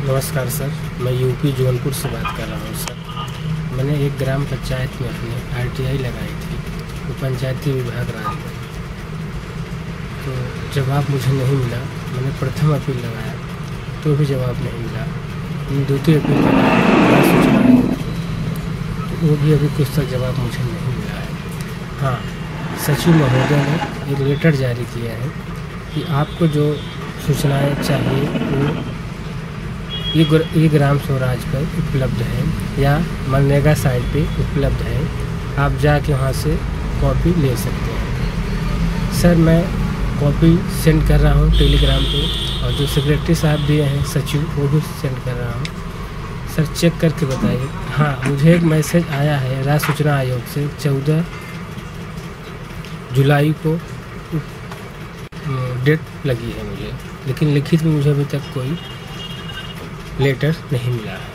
नमस्कार सर, मैं यूपी जौनपुर से बात कर रहा हूँ सर। मैंने एक ग्राम पंचायत में अपने आरटीआई लगाई थी, वो पंचायती विभाग राज्य में। तो जवाब मुझे नहीं मिला। मैंने प्रथम अपील लगाया तो भी जवाब नहीं मिला। मैंने द्वितीय अपील लगाया सूचना आयोग को, तो वो भी अभी कुछ तक जवाब मुझे नहीं मिला है। हाँ, सचिव महोदय ने एक लेटर जारी किया है कि आपको जो सूचनाएँ चाहिए वो ये ग्राम स्वराज पर उपलब्ध है या मनरेगा साइट पे उपलब्ध है, आप जाके वहाँ से कॉपी ले सकते हैं। सर, मैं कॉपी सेंड कर रहा हूँ टेलीग्राम पे, और जो सेक्रेटरी साहब दिए हैं सचिव, वो भी सेंड कर रहा हूँ। सर, चेक करके बताइए। हाँ, मुझे एक मैसेज आया है राज्य सूचना आयोग से 14 जुलाई को डेट लगी है मुझे, लेकिन लिखित में मुझे अभी तक कोई लेटर नहीं मिला है।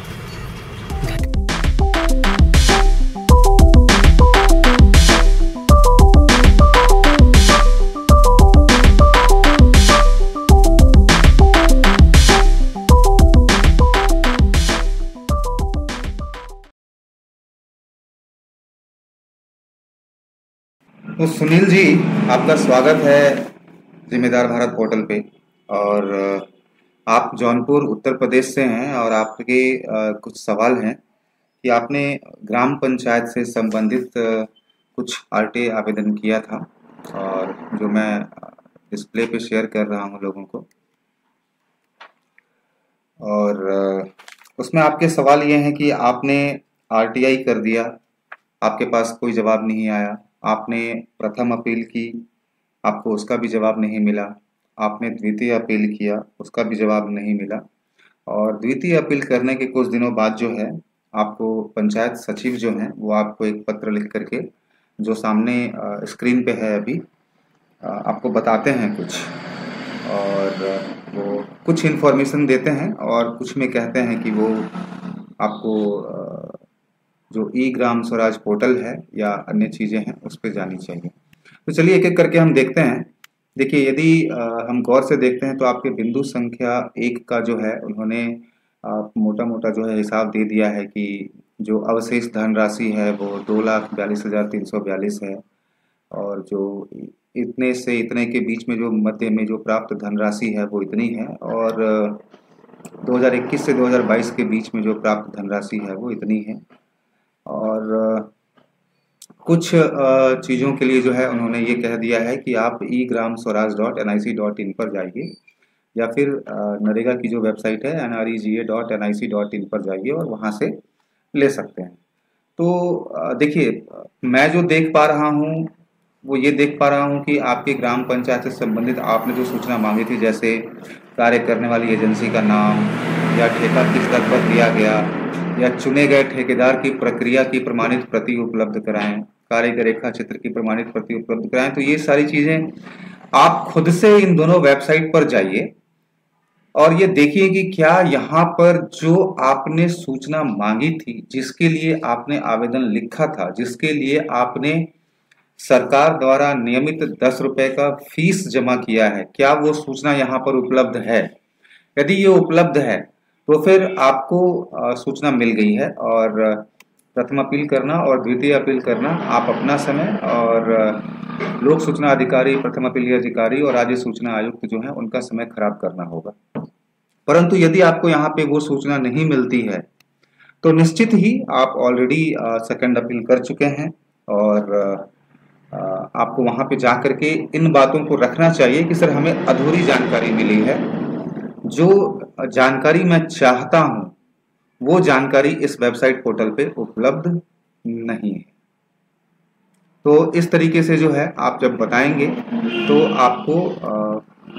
तो सुनील जी, आपका स्वागत है जिम्मेदार भारत पोर्टल पे। और आप जौनपुर उत्तर प्रदेश से हैं और आपके कुछ सवाल हैं कि आपने ग्राम पंचायत से संबंधित कुछ आरटीआई आवेदन किया था, और जो मैं डिस्प्ले पे शेयर कर रहा हूं लोगों को। और उसमें आपके सवाल ये हैं कि आपने आरटीआई कर दिया, आपके पास कोई जवाब नहीं आया। आपने प्रथम अपील की, आपको उसका भी जवाब नहीं मिला। आपने द्वितीय अपील किया, उसका भी जवाब नहीं मिला। और द्वितीय अपील करने के कुछ दिनों बाद जो है, आपको पंचायत सचिव जो हैं वो आपको एक पत्र लिख करके, जो सामने स्क्रीन पे है अभी, आपको बताते हैं कुछ। और वो कुछ इन्फॉर्मेशन देते हैं और कुछ में कहते हैं कि वो आपको जो ई ग्राम स्वराज पोर्टल है या अन्य चीज़ें हैं उस पर जानी चाहिए। तो चलिए एक एक करके हम देखते हैं। देखिए, यदि हम गौर से देखते हैं तो आपके बिंदु संख्या 1 का जो है उन्होंने मोटा मोटा जो है हिसाब दे दिया है कि जो अवशेष धनराशि है वो 2,42,342 है, और जो इतने से इतने के बीच में जो मध्य में जो प्राप्त धनराशि है वो इतनी है, और 2021 से 2022 के बीच में जो प्राप्त धनराशि है वो इतनी है। और कुछ चीज़ों के लिए जो है उन्होंने ये कह दिया है कि आप eGramSwaraj.nic.in पर जाइए, या फिर नरेगा की जो वेबसाइट है nrega.nic.in पर जाइए और वहाँ से ले सकते हैं। तो देखिए, मैं जो देख पा रहा हूँ वो ये देख पा रहा हूँ कि आपके ग्राम पंचायत से संबंधित आपने जो सूचना मांगी थी, जैसे कार्य करने वाली एजेंसी का नाम, या ठेका किस दर पर दिया गया, या चुने गए ठेकेदार की प्रक्रिया की प्रमाणित प्रति उपलब्ध कराएं, कार्य का रेखा चित्र की प्रमाणित प्रति उपलब्ध कराएं। तो ये सारी चीजें आप खुद से इन दोनों वेबसाइट पर जाइए और ये देखिए कि क्या यहाँ पर जो आपने सूचना मांगी थी, जिसके लिए आपने आवेदन लिखा था, जिसके लिए आपने सरकार द्वारा नियमित 10 रुपए का फीस जमा किया है, क्या वो सूचना यहाँ पर उपलब्ध है? यदि ये उपलब्ध है तो फिर आपको सूचना मिल गई है, और प्रथम अपील करना और द्वितीय अपील करना आप अपना समय, और लोक सूचना अधिकारी, प्रथम अपील अधिकारी और राज्य सूचना आयुक्त जो है उनका समय खराब करना होगा। परंतु यदि आपको यहाँ पे वो सूचना नहीं मिलती है तो निश्चित ही आप ऑलरेडी सेकंड अपील कर चुके हैं, और आपको वहां पे जा करके इन बातों को रखना चाहिए कि सर हमें अधूरी जानकारी मिली है, जो जानकारी मैं चाहता हूं वो जानकारी इस वेबसाइट पोर्टल पे उपलब्ध नहीं है। तो इस तरीके से जो है आप जब बताएंगे तो आपको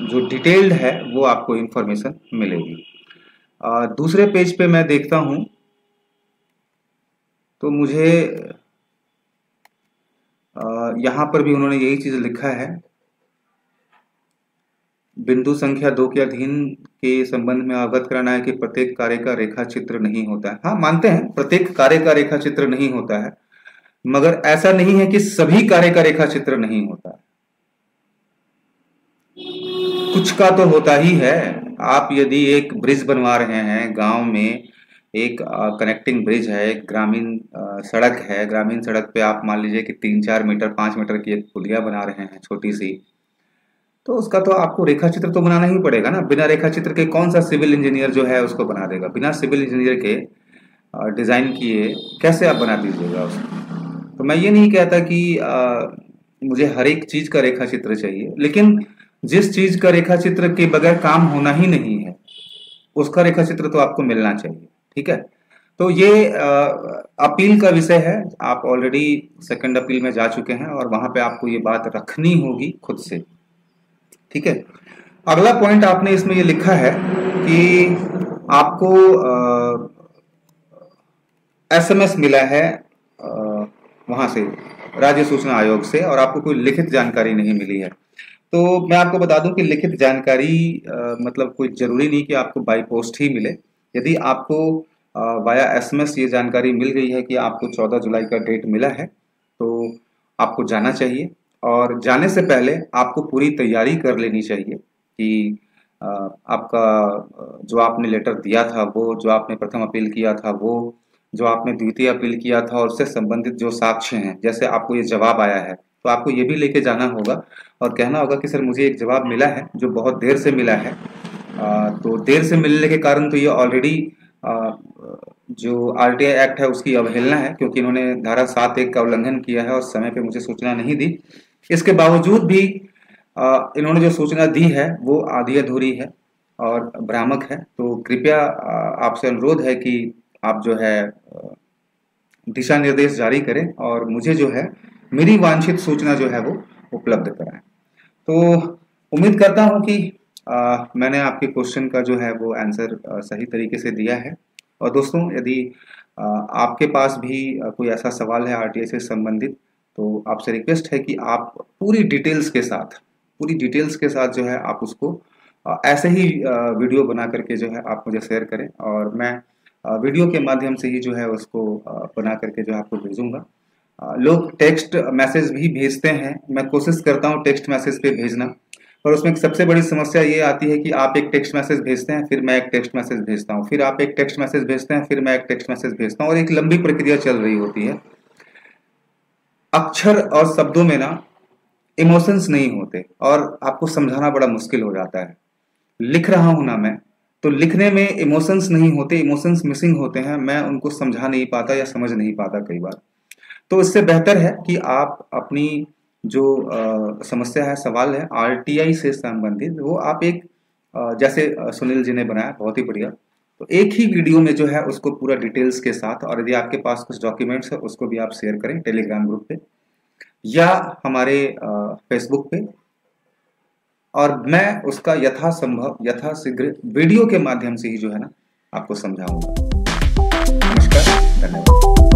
जो डिटेल्ड है वो आपको इंफॉर्मेशन मिलेगी। दूसरे पेज पे मैं देखता हूं तो मुझे यहां पर भी उन्होंने यही चीज लिखा है, बिंदु संख्या 2 के अधीन के संबंध में अवगत कराना है कि प्रत्येक कार्य का रेखा चित्र नहीं होता है। हाँ, मानते हैं प्रत्येक कार्य का रेखा चित्र नहीं होता है, मगर ऐसा नहीं है कि सभी कार्य का रेखा चित्र नहीं होता है। कुछ का तो होता ही है। आप यदि एक ब्रिज बनवा रहे हैं गांव में, एक कनेक्टिंग ब्रिज है, एक ग्रामीण सड़क है, ग्रामीण सड़क पे आप मान लीजिए कि 3-4 मीटर 5 मीटर की एक पुलिया बना रहे हैं छोटी सी, तो उसका तो आपको रेखा चित्र तो बनाना ही पड़ेगा ना। बिना रेखा चित्र के कौन सा सिविल इंजीनियर जो है उसको बना देगा? बिना सिविल इंजीनियर के डिजाइन किए कैसे आप बना दीजिएगा उसको? तो मैं ये नहीं कहता कि मुझे हर एक चीज का रेखा चित्र चाहिए, लेकिन जिस चीज का रेखा चित्र के बगैर काम होना ही नहीं है उसका रेखा चित्र तो आपको मिलना चाहिए। ठीक है, तो ये अपील का विषय है। आप ऑलरेडी सेकंड अपील में जा चुके हैं और वहां पे आपको ये बात रखनी होगी खुद से। ठीक है, अगला पॉइंट आपने इसमें ये लिखा है कि आपको एसएमएस मिला है वहां से, राज्य सूचना आयोग से, और आपको कोई लिखित जानकारी नहीं मिली है। तो मैं आपको बता दूं कि लिखित जानकारी मतलब कोई जरूरी नहीं कि आपको बाई पोस्ट ही मिले। यदि आपको वाया एसएमएस ये जानकारी मिल गई है कि आपको 14 जुलाई का डेट मिला है, तो आपको जाना चाहिए। और जाने से पहले आपको पूरी तैयारी कर लेनी चाहिए कि आपका जो आपने लेटर दिया था वो, जो आपने प्रथम अपील किया था वो, जो आपने द्वितीय अपील किया था और उससे संबंधित जो साक्ष्य हैं, जैसे आपको ये जवाब आया है तो आपको ये भी लेके जाना होगा और कहना होगा कि सर मुझे एक जवाब मिला है जो बहुत देर से मिला है। तो देर से मिलने के कारण तो ये ऑलरेडी जो आरटीआई एक्ट है उसकी अवहेलना है, क्योंकि इन्होंने धारा 7(1) का उल्लंघन किया है और समय पे मुझे सूचना नहीं दी। इसके बावजूद भी इन्होंने जो सूचना दी है वो आधी अधूरी है और भ्रामक है। तो कृपया आपसे अनुरोध है कि आप जो है दिशा निर्देश जारी करें और मुझे जो है मेरी वांछित सूचना जो है वो उपलब्ध कराएं। तो उम्मीद करता हूं कि मैंने आपके क्वेश्चन का जो है वो आंसर सही तरीके से दिया है। और दोस्तों, यदि आपके पास भी कोई ऐसा सवाल है आरटीआई से संबंधित, तो आपसे रिक्वेस्ट है कि आप पूरी डिटेल्स के साथ जो है आप उसको ऐसे ही वीडियो बना करके जो है आप मुझे शेयर करें और मैं वीडियो के माध्यम से ही जो है उसको बना करके जो है आपको भेजूंगा। लोग टेक्स्ट मैसेज भी भेजते हैं, मैं कोशिश करता हूं टेक्स्ट मैसेज पे भेजना, पर उसमें सबसे बड़ी समस्या ये आती है कि आप एक टेक्स्ट मैसेज भेजते हैं, फिर मैं एक टेक्स्ट मैसेज भेजता हूं, फिर आप एक टेक्स्ट मैसेज भेजते हैं, फिर मैं एक टेक्स्ट मैसेज भेजता हूं और एक लंबी प्रक्रिया चल रही होती है। अक्षर और शब्दों में ना इमोशंस नहीं होते और आपको समझाना बड़ा मुश्किल हो जाता है। लिख रहा हूं ना मैं, तो लिखने में इमोशंस नहीं होते, इमोशंस मिसिंग होते हैं, मैं उनको समझा नहीं पाता या समझ नहीं पाता कई बार। तो इससे बेहतर है कि आप अपनी जो समस्या है, सवाल है आरटीआई से संबंधित, वो आप एक जैसे सुनील जी ने बनाया, बहुत ही बढ़िया, तो एक ही वीडियो में जो है उसको पूरा डिटेल्स के साथ, और यदि आपके पास कुछ डॉक्यूमेंट्स है उसको भी आप शेयर करें टेलीग्राम ग्रुप पे या हमारे फेसबुक पे, और मैं उसका यथासंभव यथाशीघ्र वीडियो के माध्यम से ही जो है ना आपको समझाऊंगा। नमस्कार, धन्यवाद।